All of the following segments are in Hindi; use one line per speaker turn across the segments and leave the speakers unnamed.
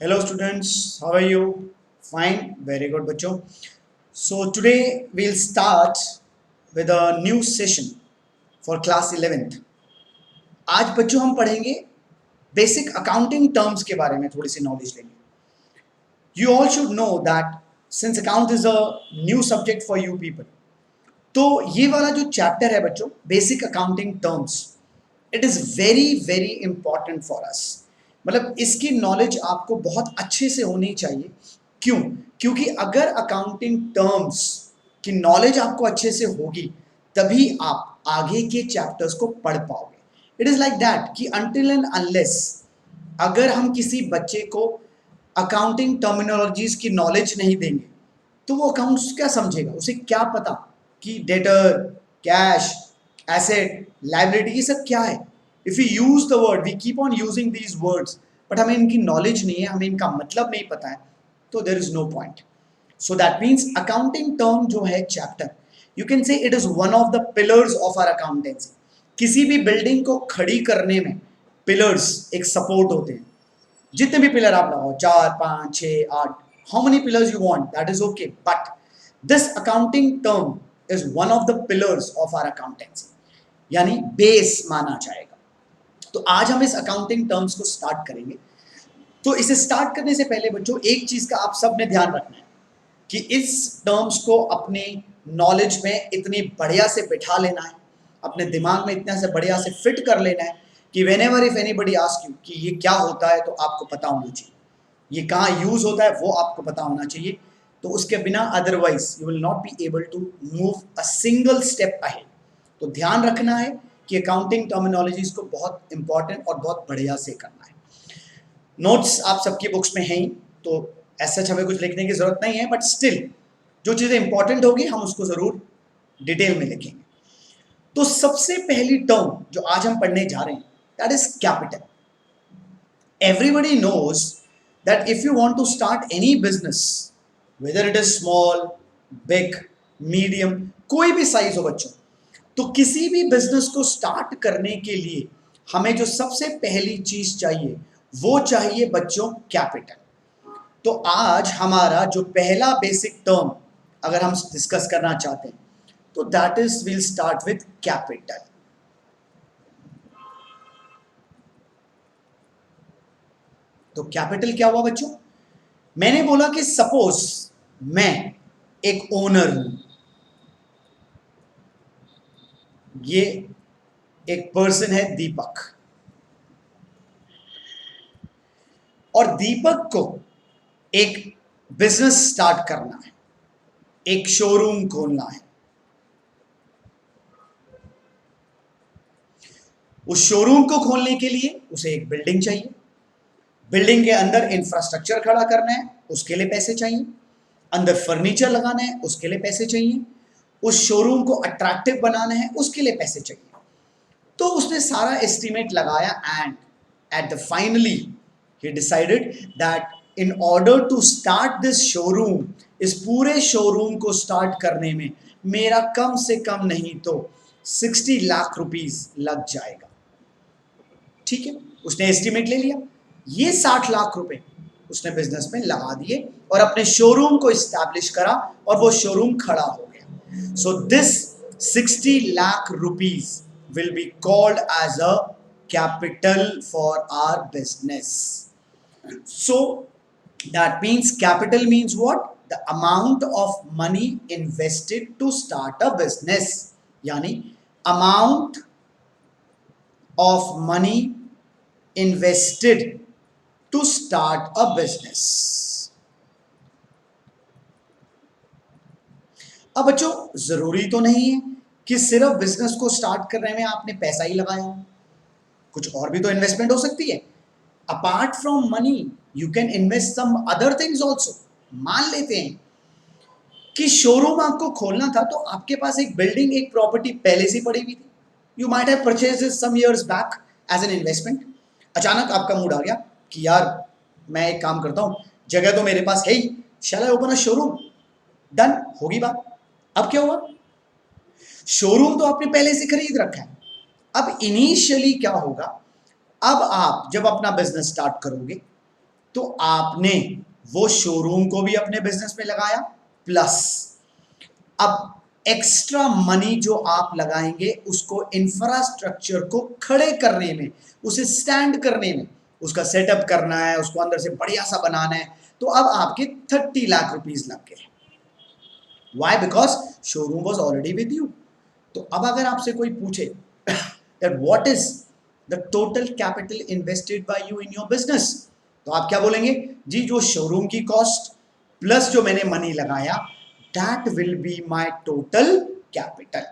Hello students, how are you? Fine, very good बच्चों. So today we'll start with a new session for class 11th. आज बच्चों हम पढ़ेंगे बेसिक अकाउंटिंग टर्म्स के बारे में थोड़ी सी नॉलेज लेंगे. You all should know that since account is a new subject for you people, तो ये वाला जो चैप्टर है बच्चों basic accounting terms it is very very important for us. मतलब इसकी नॉलेज आपको बहुत अच्छे से होनी चाहिए. क्यों? क्योंकि अगर अकाउंटिंग टर्म्स की नॉलेज आपको अच्छे से होगी तभी आप आगे के चैप्टर्स को पढ़ पाओगे. इट इज़ लाइक दैट कि अनटिल एंड अनलेस अगर हम किसी बच्चे को अकाउंटिंग टर्मिनोलॉजीज की नॉलेज नहीं देंगे तो वो अकाउंट्स क्या समझेगा, उसे क्या पता कि डेटर, कैश, एसेट, लाइबिलिटी ये सब क्या है. If you use the word, we keep on using these words but हमें इनकी नॉलेज नहीं है, हमें इनका मतलब नहीं पता है, तो there is no point. So that means accounting term जो है chapter, you can say it is one of the pillars of our accountancy. किसी भी बिल्डिंग को खड़ी करने में पिलर्स एक सपोर्ट होते हैं. जितने भी पिलर आप लगाओ, 4, 5, 6, 8, how many pillars you want, that is okay, but this accounting term is one of the pillars of our accountancy, यानी बेस माना जाएगा. तो आज हम इस अकाउंटिंग टर्म्स को स्टार्ट करेंगे. तो इसे स्टार्ट करने से पहले बच्चों एक चीज का आप सब ने ध्यान रखना है कि इस टर्म्स को अपने नॉलेज में इतनी बढ़िया से बिठा लेना है, अपने दिमाग में इतना से बढ़िया से फिट कर लेना है कि whenever if anybody ask you कि ये क्या होता है तो आपको पता होना चाहिए, ये कहाँ यूज होता है वो आपको पता होना चाहिए. तो उसके बिना otherwise you will not be able to move a single step ahead. तो ध्यान रखना है कि अकाउंटिंग टर्मिनोलॉजीज को बहुत इंपॉर्टेंट और बहुत बढ़िया से करना है. नोट्स आप सबकी बुक्स में हैं ही, तो ऐसा हमें कुछ लिखने की जरूरत नहीं है, बट स्टिल जो चीज़ें इंपॉर्टेंट होगी हम उसको जरूर डिटेल में लिखेंगे. तो सबसे पहली टर्म जो आज हम पढ़ने जा रहे हैं that is capital. Everybody knows that if you want to start any business, whether it is small, big, medium, कोई भी साइज हो बच्चों, तो किसी भी बिजनेस को स्टार्ट करने के लिए हमें जो सबसे पहली चीज चाहिए वो चाहिए बच्चों कैपिटल. तो आज हमारा जो पहला बेसिक टर्म अगर हम डिस्कस करना चाहते हैं तो that is will start with capital. तो कैपिटल क्या हुआ बच्चों? मैंने बोला कि सपोज मैं एक ओनर हूं, ये एक पर्सन है दीपक, और दीपक को एक बिजनेस स्टार्ट करना है, एक शोरूम खोलना है. उस शोरूम को खोलने के लिए उसे एक बिल्डिंग चाहिए, बिल्डिंग के अंदर इंफ्रास्ट्रक्चर खड़ा करना है, उसके लिए पैसे चाहिए, अंदर फर्नीचर लगाना है, उसके लिए पैसे चाहिए, उस शोरूम को अट्रैक्टिव बनाना है, उसके लिए पैसे चाहिए. तो उसने सारा एस्टिमेट लगाया and at the finally he decided that in order to start this showroom, इस पूरे शोरूम को स्टार्ट करने में मेरा कम से कम नहीं तो 60 लाख रुपीस लग जाएगा. ठीक है, उसने एस्टिमेट ले लिया, ये 60 लाख रुपए उसने बिजनेस में लगा दिए और अपने शोरूम को इस्टेब्लिश करा और वो शोरूम खड़ा हो गया. So this 60 lakh rupees will be called as a capital for our business. So that means capital means what? The amount of money invested to start a business, यानी amount of money invested to start a business. अब बच्चों जरूरी तो नहीं है कि सिर्फ बिजनेस को स्टार्ट करने में आपने पैसा ही लगाया हो, कुछ और भी तो इन्वेस्टमेंट हो सकती है. Apart from money you can invest some other things also. मान लेते हैं कि शोरूम आपको खोलना था तो आपके पास एक बिल्डिंग, एक प्रॉपर्टी पहले से पड़ी हुई थी. You might have purchased it some years back as an investment. अचानक आपका मूड आ गया कि यार मैं एक काम करता हूं, जगह तो मेरे पास है ही, shall I open a showroom. Done, होगी बात. अब क्या हुआ? शोरूम तो आपने पहले से खरीद रखा है. अब इनिशियली क्या होगा, अब आप जब अपना बिजनेस स्टार्ट करोगे तो आपने वो शोरूम को भी अपने बिजनेस में लगाया, प्लस अब एक्स्ट्रा मनी जो आप लगाएंगे उसको इंफ्रास्ट्रक्चर को खड़े करने में, उसे स्टैंड करने में, उसका सेटअप करना है, उसको अंदर से बढ़िया सा बनाना है, तो अब आपके 30 लाख रुपीस लग गए। Why? Because showroom was already with you. तो अब अगर आपसे कोई पूछे that what is the total capital invested by you in your business, तो आप क्या बोलेंगे? जी जो शोरूम की कॉस्ट प्लस जो मैंने मनी लगाया, that will be my total capital.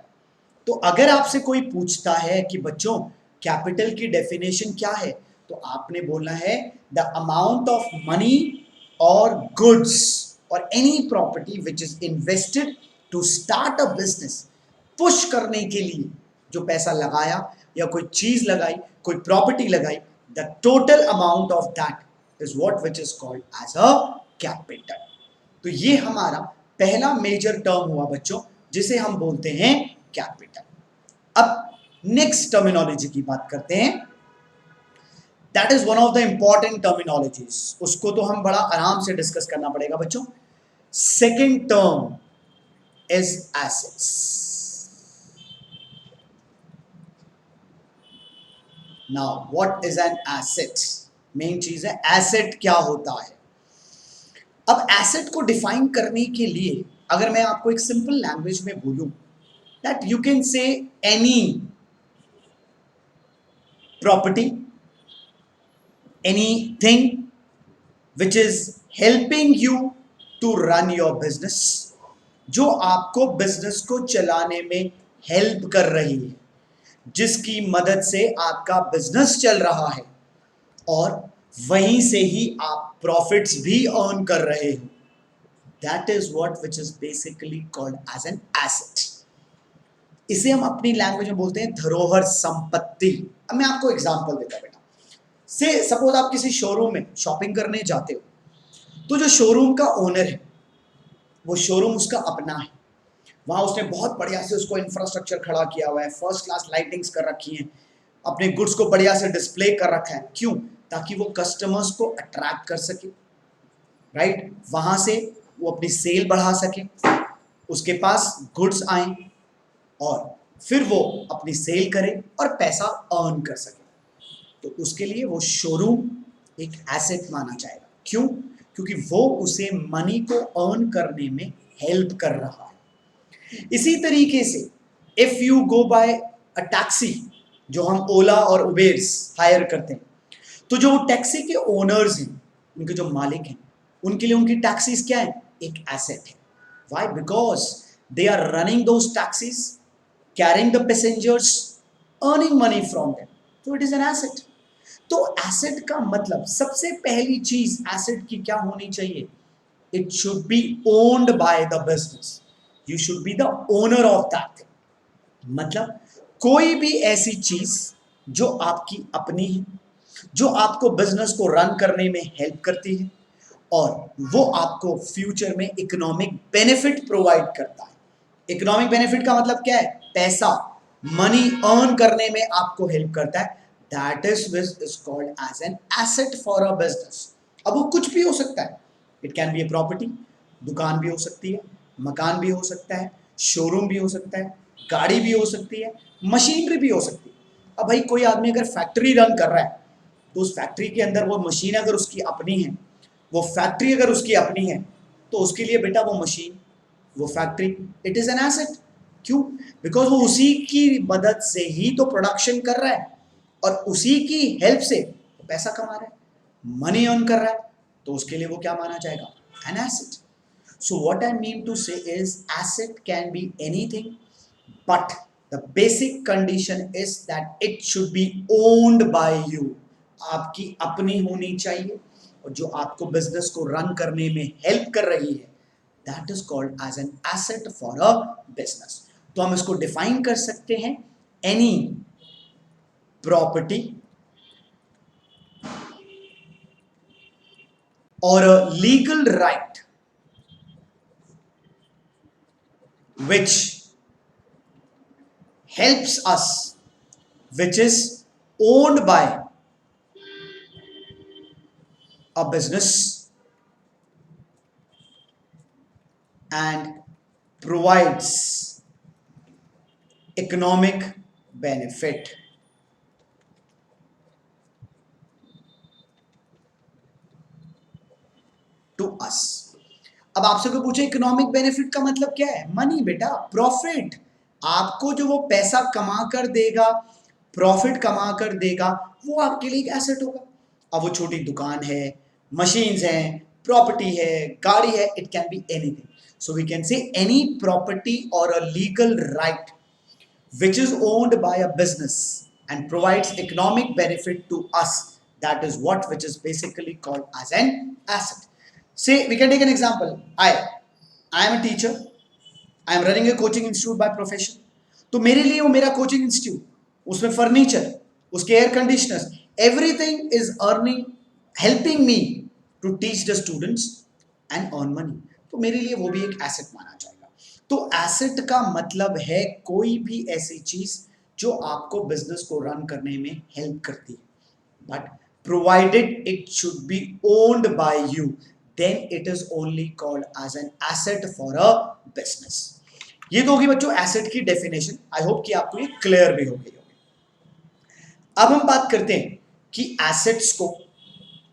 तो अगर आपसे कोई पूछता है कि बच्चों कैपिटल की डेफिनेशन क्या है, तो आपने बोलना है द अमाउंट ऑफ मनी और गुड्स और any property which is invested to start a business. Push करने के लिए जो पैसा लगाया या कोई चीज लगाई, कोई प्रॉपर्टी लगाई, the total amount of that is what which is called as a capital. तो ये हमारा पहला मेजर टर्म हुआ बच्चों, जिसे हम बोलते हैं कैपिटल। अब नेक्स्ट टर्मिनोलॉजी की बात करते हैं, that is one of the important terminologies, उसको तो हम बड़ा आराम से डिस्कस करना पड़ेगा बच्चों। Second term is assets. Now what is an asset? Main चीज है एसेट क्या होता है। अब एसेट को डिफाइन करने के लिए अगर मैं आपको एक सिंपल लैंग्वेज में बोलूं दैट यू कैन से any property, anything which is helping you to run your business, जो आपको बिजनेस को चलाने में हेल्प कर रही है, जिसकी मदद से आपका बिजनेस चल रहा है और वहीं से ही आप प्रॉफिट्स भी अर्न कर रहे हो, that is what which is basically called as an asset. इसे हम अपनी लैंग्वेज में बोलते हैं धरोहर संपत्ति। अब मैं आपको एग्जांपल देता हूं बेटा, से सपोज आप किसी शोरूम में शॉपिंग करने जाते हो, तो जो शोरूम का ओनर है वो शोरूम उसका अपना है, वहां उसने बहुत बढ़िया से उसको इंफ्रास्ट्रक्चर खड़ा किया हुआ है, फर्स्ट क्लास लाइटिंग्स कर रखी है, अपने गुड्स को बढ़िया से डिस्प्ले कर रखा है। क्यों? ताकि वो कस्टमर्स को अट्रैक्ट कर सके, राइट? वहां से वो अपनी सेल बढ़ा सके, उसके पास गुड्स आए और फिर वो अपनी सेल करे और पैसा अर्न कर सके। तो उसके लिए वो शोरूम एक एसेट माना जाएगा। क्यों? क्योंकि वो उसे मनी को अर्न करने में हेल्प कर रहा है। इसी तरीके से if you go by a taxi, जो हम ओला और उबेर्स हायर करते हैं, तो जो टैक्सी के ओनर्स हैं, उनके जो मालिक हैं, उनके लिए उनकी टैक्सीज क्या है? एक एसेट है। Why? Because they are running those taxis, carrying the passengers, earning money from them, तो इट इज एन एसेट। तो एसेट का मतलब सबसे पहली चीज एसेट की क्या होनी चाहिए? It should be owned by the business, you should be the owner of that thing. मतलब कोई भी ऐसी चीज जो आपकी अपनी है, जो आपको बिजनेस को रन करने में हेल्प करती है और वो आपको फ्यूचर में इकोनॉमिक बेनिफिट प्रोवाइड करता है। इकोनॉमिक बेनिफिट का मतलब क्या है? पैसा, मनी अर्न करने में आपको हेल्प करता है, that is called as an asset for a business. अब वो कुछ भी हो सकता है, it can be a property, दुकान भी हो सकती है, मकान भी हो सकता है, शोरूम भी हो सकता है, गाड़ी भी हो सकती है, मशीनरी भी हो सकती है। अब भाई कोई आदमी अगर फैक्ट्री रन कर रहा है, तो उस फैक्ट्री के अंदर वो मशीन अगर उसकी अपनी है, वो फैक्ट्री अगर उसकी अपनी है, तो उसके लिए बेटा वो मशीन, वो factory, it is an asset. क्यों? बिकॉज वो उसी की मदद से ही तो प्रोडक्शन कर रहा है और उसी की हेल्प से वो पैसा कमा रहा है, मनी अर्न कर रहा है, तो उसके लिए वो क्या माना जाएगा? An asset. So what I mean to say is asset can be anything, but the basic condition is that it should be owned by you, आपकी अपनी होनी चाहिए और जो आपको बिजनेस को रन करने में हेल्प कर रही है, that is called as an asset for a business. तो हम इसको डिफाइन कर सकते हैं, any property or a legal right which helps us, which is owned by a business and provides economic benefit to us. अब आपसे कोई पूछे इकोनॉमिक बेनिफिट का मतलब क्या है? मनी बेटा, प्रॉफिट। आपको जो वो पैसा कमा कर देगा, प्रॉफिट कमा कर देगा, वो आपके लिए एक एसेट होगा। अब वो छोटी दुकान है, मशीन्स हैं, प्रॉपर्टी है, गाड़ी है, it can be anything. So we can say any property or a legal right which is owned by a business and provides economic benefit to us, that is what which is basically called as an asset. Say we can take an example. I am a teacher. I am running a coaching institute by profession. तो मेरे लिए वो मेरा कोचिंग इंस्टीट्यूट, उसमें फर्नीचर, उसके air conditioners, everything is earning, helping me to teach the students and earn money. तो मेरे लिए वो भी एक एसेट माना जाएगा. तो एसेट का मतलब है कोई भी ऐसी चीज जो आपको बिजनेस को रन करने में हेल्प करती है, but provided it should be owned by you, then it is only called as an asset for a business. ये तो होगी बच्चों एसेट की डेफिनेशन. आई होप कि आपको ये क्लियर भी हो गई होगी. अब हम बात करते हैं कि एसेट्स को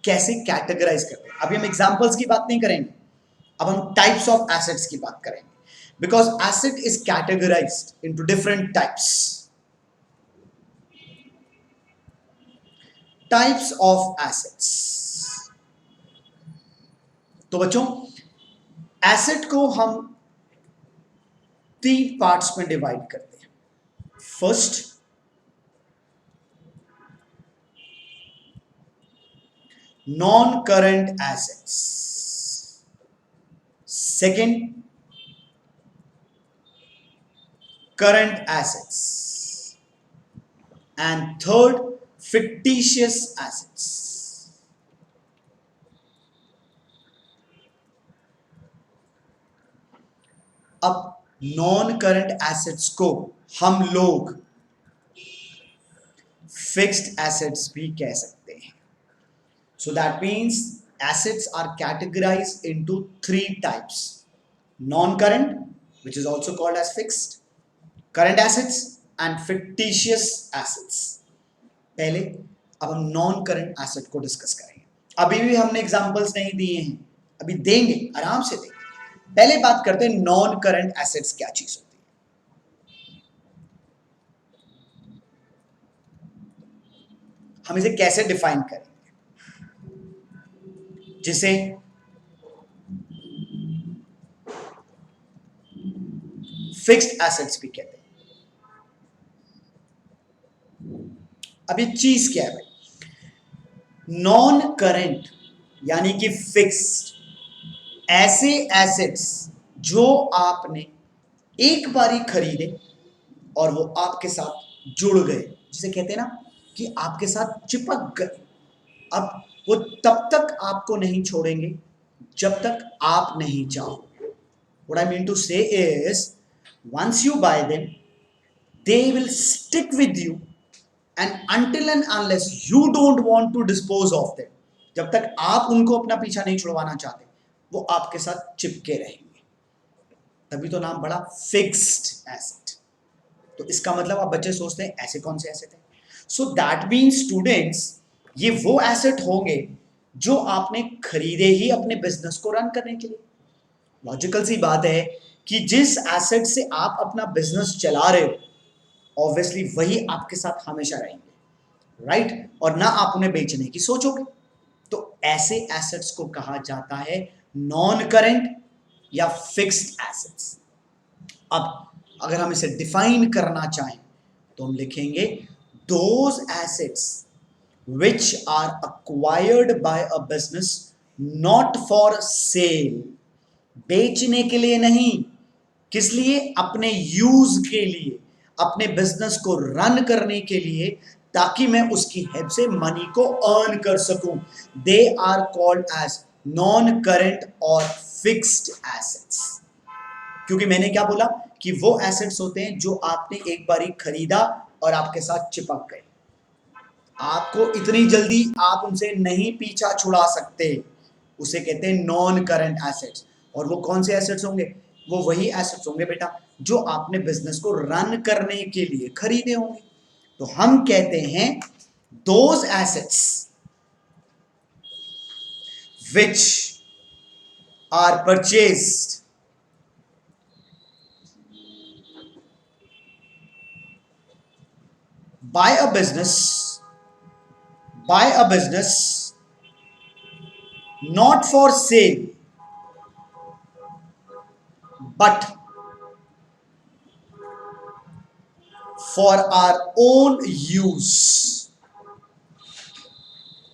कैसे कैटेगराइज करते हैं. अभी हम एग्जांपल्स की बात नहीं करेंगे, अब हम टाइप्स ऑफ एसेट्स की बात करेंगे, because asset is categorised into different types. Types of assets. तो बच्चों एसेट को हम 3 पार्ट्स में डिवाइड करते हैं. First, non current assets. Second, current assets. And third, fictitious assets. अब नॉन करंट एसेट्स को हम लोग फिक्स्ड एसेट्स भी कह सकते हैं. So that means assets are categorised into 3 types: non current, which is also called as fixed, current assets and fictitious assets. पहले अब हम नॉन करंट एसेट को डिस्कस करेंगे. अभी भी हमने एग्जांपल्स नहीं दिए हैं, अभी देंगे, आराम से देंगे. पहले बात करते हैं नॉन करंट एसेट्स क्या चीज होती है, हम इसे कैसे डिफाइन करेंगे. जिसे फिक्स्ड एसेट्स भी कहते हैं. अब ये चीज क्या है भाई? नॉन करंट यानी कि फिक्स्ड ऐसे एसेट्स जो आपने एक बारी खरीदे और वो आपके साथ जुड़ गए, जिसे कहते हैं ना कि आपके साथ चिपक गए. अब वो तब तक आपको नहीं छोड़ेंगे जब तक आप नहीं चाहोगे. What I mean to say is, once you buy them, they will stick with you, and until and unless you don't want to dispose of them, जब तक आप उनको अपना पीछा नहीं छुड़वाना चाहते, वो आपके साथ चिपके रहेंगे. तभी तो नाम बड़ा फिक्स्ड एसेट. तो इसका मतलब आप बच्चे सोचते हैं ऐसे कौन से एसेट है. सो दैट मीन्स स्टूडेंट्स, ये वो एसेट होंगे जो आपने खरीदे ही अपने बिजनेस को रन करने के लिए. लॉजिकल सी बात है कि जिस एसेट से आप अपना बिजनेस चला रहे हो, ऑब्वियसली वही आपके साथ हमेशा रहेंगे, राइट? और ना आप उन्हें बेचने की सोचोगे. तो ऐसे एसेट्स को कहा जाता है नॉन करंट या फिक्स्ड एसेट्स. अब अगर हम इसे डिफाइन करना चाहें तो हम लिखेंगे those assets which are acquired by a business not for sale. बेचने के लिए नहीं, किस लिए? अपने यूज के लिए, अपने बिजनेस को रन करने के लिए, ताकि मैं उसकी हेल्प से मनी को अर्न कर सकूं. They are called as non current और फिक्स्ड एसेट्स. क्योंकि मैंने क्या बोला कि वो एसेट्स होते हैं जो आपने एक बारी खरीदा और आपके साथ चिपक गए. आपको इतनी जल्दी आप उनसे नहीं पीछा छुड़ा सकते, उसे कहते हैं नॉन करंट एसेट्स। और वो कौन से एसेट्स होंगे? वो वही एसेट्स होंगे बेटा जो आपने बिजनेस को रन करने के लिए खरीदे होंगे। तो हम कहते हैं those assets which are purchased by a business not for sale but for our own use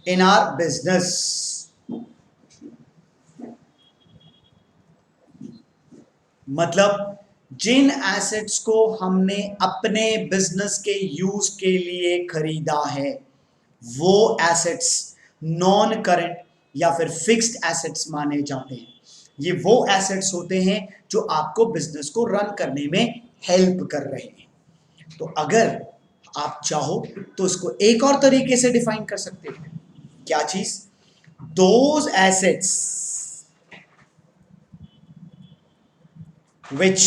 in our business। मतलब जिन एसेट्स को हमने अपने बिजनेस के यूज के लिए खरीदा है वो एसेट्स नॉन करंट या फिर फिक्स्ड एसेट्स माने जाते हैं। ये वो एसेट्स होते हैं जो आपको बिजनेस को रन करने में हेल्प कर रहे हैं। तो अगर आप चाहो तो इसको एक और तरीके से डिफाइन कर सकते हैं। क्या चीज? Those assets which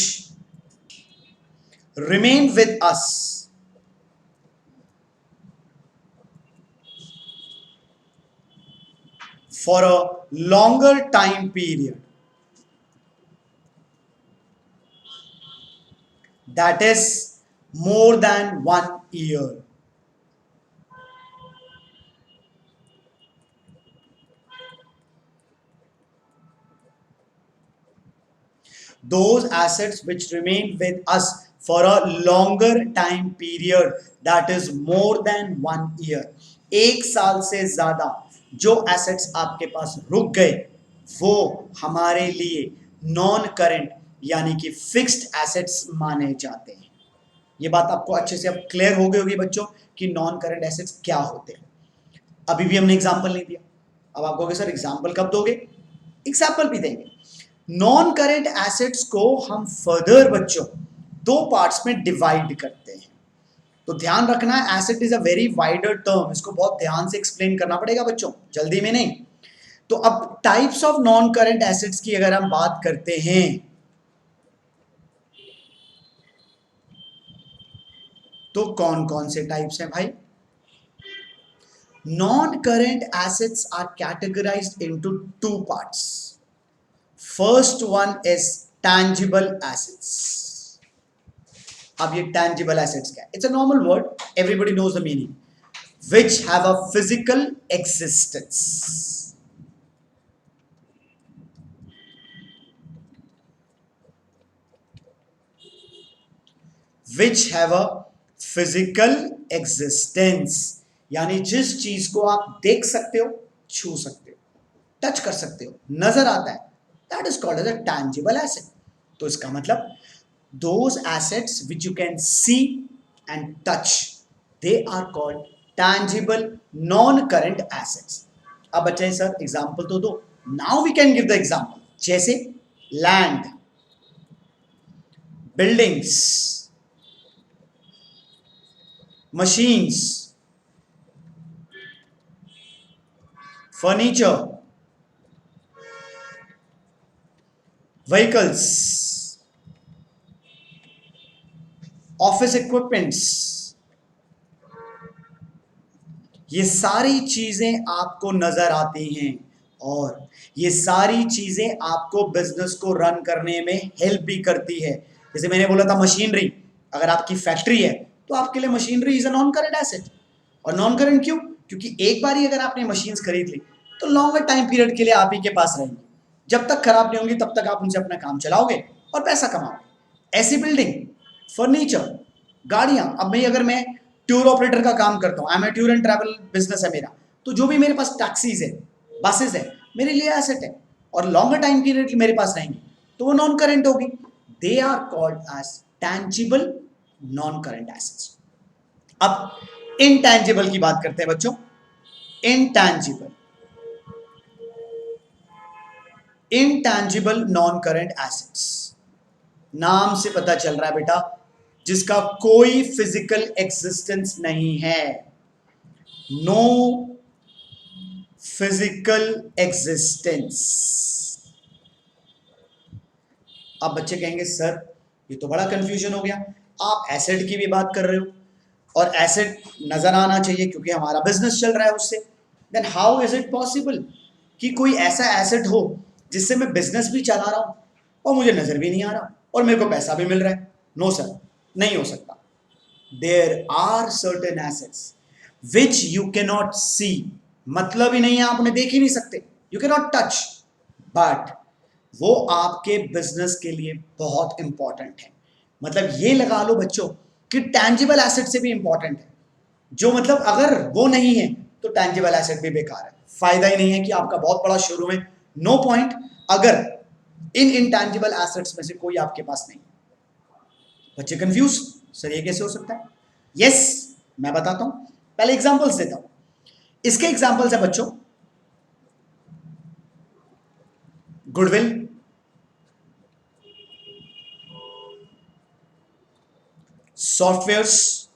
remain with us for a longer time period, that is more than 1 year। Those assets which remain with us for a longer time period, that is more than 1 year। एक साल से ज्यादा जो एसेट्स आपके पास रुक गए वो हमारे लिए नॉन करंट यानी कि फिक्स्ड एसेट्स माने जाते हैं। ये बात आपको अच्छे से अब क्लियर हो गई होगी बच्चों कि नॉन करंट एसेट्स क्या होते हैं। अभी भी हमने एग्जांपल नहीं दिया। अब आप कहोगे सर एग्जांपल कब दोगे? एग्जांपल भी देंगे। नॉन करंट एसेट्स को हम फर्दर बच्चों दो पार्ट्स में डिवाइड करते हैं। तो ध्यान रखना asset is a very wider term, इसको बहुत ध्यान से एक्सप्लेन करना पड़ेगा बच्चों, जल्दी में नहीं। तो अब types of non current assets की अगर हम बात करते हैं तो कौन कौन से टाइप्स हैं भाई? Non current assets are categorised into two parts. First one is tangible assets. अब ये टैंजिबल एसेट्स क्या है? It's a normal word, everybody knows the meaning. Which have a physical existence. Which have a physical existence, यानी जिस चीज को आप देख सकते हो, छू सकते हो, टच कर सकते हो, नजर आता है, that is called as a tangible asset. तो इसका मतलब those assets which you can see and touch, they are called tangible non-current assets। अब बच्चे सर एग्जाम्पल तो दो। Now we can give the example, जैसे land, buildings, machines, furniture, vehicles, office equipments. ये सारी चीजें आपको नजर आती हैं और ये सारी चीजें आपको बिजनेस को रन करने में हेल्प भी करती है। जैसे मैंने बोला था मशीनरी, अगर आपकी फैक्ट्री है तो आपके लिए machinery is a non current asset. और नॉन करंट क्यों? क्योंकि एक बार ही अगर आपने मशीन्स खरीद ली तो लॉन्गर टाइम पीरियड के लिए आप ही के पास रहेंगी। जब तक खराब नहीं होंगी तब तक आप उनसे अपना काम चलाओगे और पैसा कमाओगे। ऐसी बिल्डिंग, फर्नीचर, गाड़ियां। अब भाई अगर मैं टूर ऑपरेटर का काम करता हूँ, I am a tour and travel business है मेरा, तो जो भी मेरे पास टैक्सीज है, बसेस है, मेरे लिए एसेट है और लॉन्गर टाइम पीरियड मेरे पास रहेंगी तो वो नॉन करंट होगी। They are called as tangible non current assets. अब इनटैंजिबल की बात करते हैं बच्चों। Intangible, intangible non current assets, नाम से पता चल रहा है बेटा, जिसका कोई फिजिकल एग्जिस्टेंस नहीं है। No physical existence. अब बच्चे कहेंगे सर ये तो बड़ा कंफ्यूजन हो गया, आप एसेट की भी बात कर रहे हो और एसेट नजर आना चाहिए क्योंकि हमारा बिजनेस चल रहा है उससे, then how is it possible कि कोई ऐसा एसेट हो जिससे मैं बिजनेस भी चला रहा हूं और मुझे नजर भी नहीं आ रहा और मेरे को पैसा भी मिल रहा है? नो सर, नहीं हो सकता। There are certain assets which you cannot see, मतलब ही नहीं है, आपने देख ही नहीं सकते, यू कैनॉट टच, बट वो आपके बिजनेस के लिए बहुत इंपॉर्टेंट है। मतलब ये लगा लो बच्चों कि टैंजिबल एसेट से भी इंपॉर्टेंट है, जो मतलब अगर वो नहीं है तो टैंजिबल एसेट भी बेकार है, फायदा ही नहीं है कि आपका बहुत बड़ा शोरूम है, नो पॉइंट अगर इन इनटैंजिबल एसेट्स में से कोई आपके पास नहीं। बच्चे कंफ्यूज, सर ये कैसे हो सकता है? यस, मैं बताता हूं, पहले एग्जांपल्स देता हूं। इसके एग्जांपल्स है बच्चों, goodwill, softwares,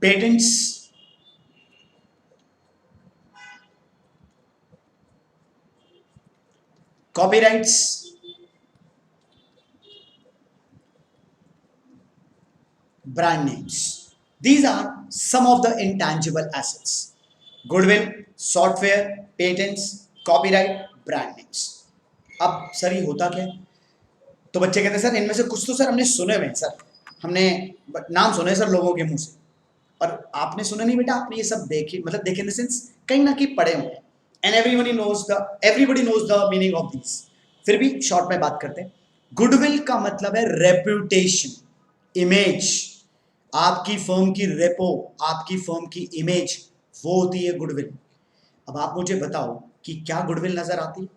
patents, copyrights, brand names. These are some of the intangible assets. Goodwill, software, patents, copyright, brand names. अब सर ये होता क्या है? तो बच्चे कहते हैं सर इनमें से कुछ तो सर हमने सुने हुए हैं, सर हमने नाम सुने सर लोगों के मुंह से, और आपने सुना नहीं बेटा, आपने ये सब देखे, मतलब देखे इन द सेंस कहीं ना कहीं पढ़े हुए हैं। And everybody knows the meaning of this. फिर भी शॉर्ट में बात करते हैं। गुडविल का मतलब है रेप्यूटेशन, इमेज, आपकी फर्म की रेपो, आपकी फर्म की इमेज, वो होती है गुडविल। अब आप मुझे बताओ कि क्या गुडविल नजर आती है?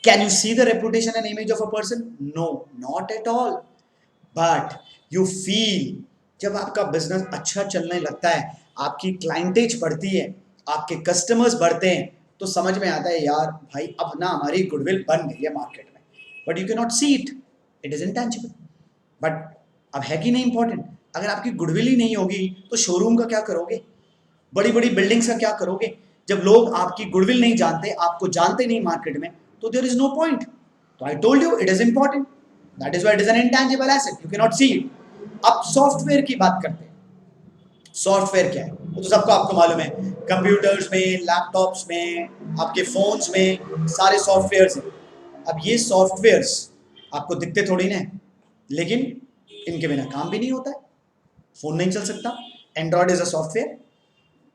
Can you see the reputation and image of a person? No, not at all. But you feel, जब आपका बिजनेस अच्छा चलने लगता है, आपकी क्लाइंटेज बढ़ती है, आपके कस्टमर्स बढ़ते हैं, तो समझ में आता है यार भाई अब ना हमारी गुडविल बन गई है मार्केट में, but you can not see it, it is intangible. But अब है कि नहीं इंपॉर्टेंट, अगर आपकी गुडविल ही नहीं होगी तो शोरूम का क्या करोगे, बड़ी बड़ी बिल्डिंग्स का क्या करोगे? जब लोग आपकी गुडविल नहीं जानते, आपको जानते नहीं मार्केट में, तो देयर इज नो पॉइंट। तो I told you it is important, that is why it is an intangible asset, you can not see it. अब सॉफ्टवेयर की बात करते हैं। सॉफ्टवेयर क्या है वो तो सबको आपको मालूम है, कंप्यूटर्स में, लैपटॉप्स में, आपके फोन्स में सारे सॉफ्टवेयर्स हैं। अब ये सॉफ्टवेयर्स आपको दिखते थोड़ी ना है, लेकिन इनके बिना काम भी नहीं होता है, फोन नहीं चल सकता, एंड्रॉयड इज अ सॉफ्टवेयर,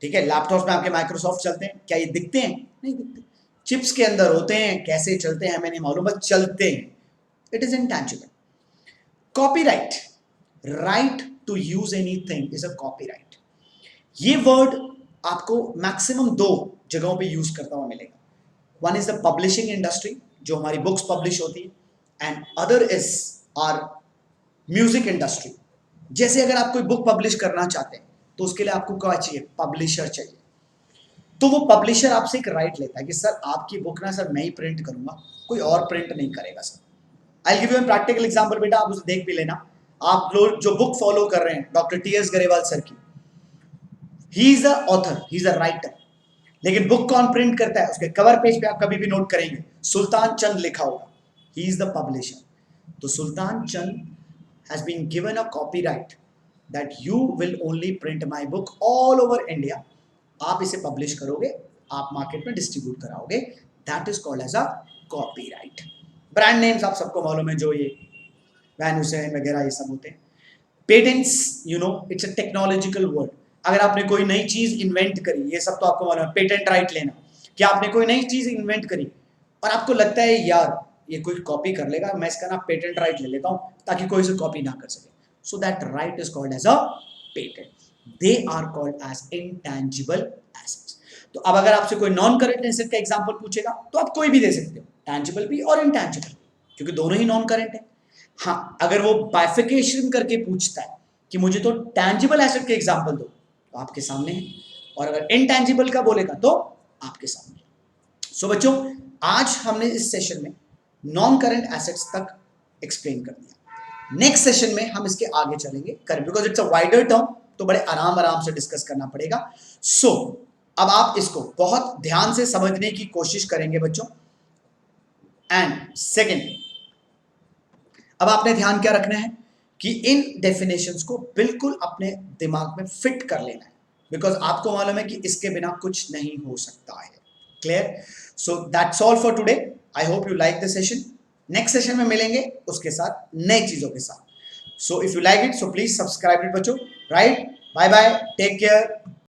ठीक है। लैपटॉप में आपके माइक्रोसॉफ्ट चलते हैं, क्या ये दिखते हैं? नहीं दिखते, चिप्स के अंदर होते हैं, कैसे चलते हैं हमें नहीं मालूम, बस चलते हैं, it is intangible. Copyright, right to use anything is a copyright. ये वर्ड आपको मैक्सिमम दो जगहों पे यूज करता हुआ मिलेगा। One is the publishing industry, जो हमारी बुक्स पब्लिश होती है, and other is our music industry. जैसे अगर आप कोई बुक पब्लिश करना चाहते हैं तो उसके लिए आपको क्या चाहिए? पब्लिशर चाहिए। तो वो पब्लिशर आपसे एक राइट लेता है कि सर आपकी बुक ना सर मैं ही प्रिंट करूंगा, कोई और प्रिंट नहीं करेगा sir. I give you an practical example बेटा, आप उसे देख भी लेना। आप लोग जो बुक फॉलो कर रहे हैं doctor T S Grewal sir की, he is a author, he is a writer, लेकिन बुक कौन प्रिंट करता है? उसके कवर पेज पे आप कभी भी नोट करेंगे सुल्तान चंद लिखा होगा, ही इज द पब्लिशर। तो Sultan Chand has been given a copyright that you will only print my book all over India, आप इसे पब्लिश करोगे, आप मार्केट में डिस्ट्रीब्यूट कराओगे, that is called as a copyright. Brand names आप सबको मालूम है, जो ये वैन हुसैन वगैरह ये सब होते हैं। Patents, you know it's a technological word. अगर आपने कोई नई चीज इन्वेंट करी, ये सब तो आपको मालूम है, पेटेंट राइट लेना, कि आपने कोई नई चीज इन्वेंट करी और आपको लगता है यार ये कोई कॉपी कर लेगा, मैं इसका ना पेटेंट राइट ले लेता हूं ताकि कोई इसे कॉपी ना कर सके, so that right is called as a patent. They are called as intangible assets. तो अब अगर आपसे कोई नॉन करेंट एसेट का एग्जांपल पूछेगा तो आप कोई भी दे सकते हो, टैंजिबल भी और इंटेंजिबल, क्योंकि दोनों ही नॉन करेंट है। हाँ, अगर वो बाइफिकेशन करके पूछता है कि मुझे तो टैंजिबल एसेट के एग्जांपल दो, तो आपके सामने है, और अगर इनटैंजिबल का बोलेगा तो आपके सामने। सो बच्चों, आज हमने इस सेशन में नॉन करंट एसेट्स तक एक्सप्लेन कर दिया। नेक्स्ट सेशन में हम इसके आगे चलेंगे, because it's a wider term, तो बड़े आराम आराम से डिस्कस करना पड़ेगा। सो अब आप इसको बहुत ध्यान से समझने की कोशिश करेंगे बच्चों। एंड सेकेंड, अब आपने ध्यान क्या रखना है कि इन डेफिनेशंस को बिल्कुल अपने दिमाग में फिट कर लेना है, बिकॉज आपको मालूम है कि इसके बिना कुछ नहीं हो सकता है। Clear? So that's all for today. I hope you like the session. Next session में मिलेंगे उसके साथ नई चीजों के साथ। So if you like it, so please subscribe it बच्चों। Right? Bye bye, take care.